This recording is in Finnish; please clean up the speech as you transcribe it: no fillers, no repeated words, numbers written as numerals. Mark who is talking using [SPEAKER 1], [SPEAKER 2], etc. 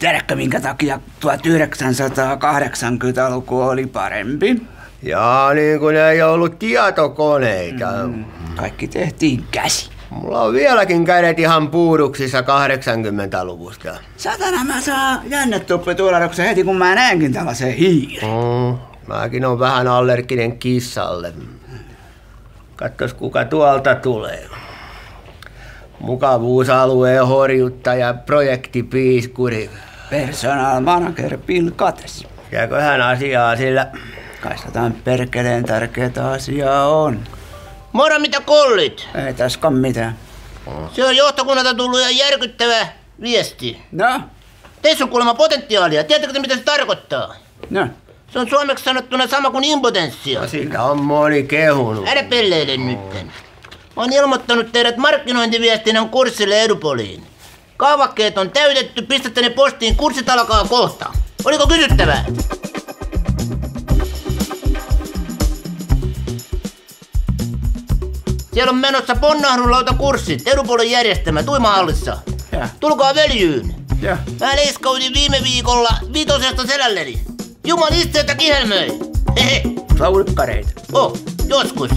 [SPEAKER 1] Tiedätkö, minkä takia 1980-luku oli parempi?
[SPEAKER 2] Jaa, niin kun ei ollut tietokoneita.
[SPEAKER 1] Kaikki tehtiin käsi.
[SPEAKER 2] Mulla on vieläkin kädet ihan puuduksissa 80-luvusta.
[SPEAKER 1] Satana, mä saan jännetuppetuolahduksen heti, kun mä näenkin tällaisen hiiren.
[SPEAKER 2] Mäkin on vähän allerginen kissalle. Katsos, kuka tuolta tulee. Mukavuusalueen horjuttaja, projektipiiskuri.
[SPEAKER 1] Personal manager Bill Gates.
[SPEAKER 2] Jääköhän asiaa sillä?
[SPEAKER 1] Kai jotain perkeleen tärkeää asiaa on.
[SPEAKER 3] Moro, mitä kollit?
[SPEAKER 1] Ei täskaan mitään.
[SPEAKER 3] Se on johtokunnalta tullut ihan järkyttävä viesti.
[SPEAKER 1] No?
[SPEAKER 3] Teissä on kuulemma potentiaalia. Tiedättekö te, mitä se tarkoittaa?
[SPEAKER 1] No?
[SPEAKER 3] Se on suomeksi sanottuna sama kuin impotenssia.
[SPEAKER 2] No, sitä on moni kehunut.
[SPEAKER 3] Älä pelleile nytten. Mä oon ilmoittanut teidät markkinointiviestinnän kurssille Edupoliin. Kaavakkeet on täytetty, pistätte ne postiin, kurssit alkaa kohta. Oliko kysyttävää? Siellä on menossa ponnahduslautakurssit, Edupolin järjestämä Tuimahallissa. Tulkaa veljyyn. Mä leiskautin viime viikolla 5 selälleni. Jumalisteeta kihelmöi. Hehe.
[SPEAKER 1] Saulipkareita.
[SPEAKER 3] Joskus.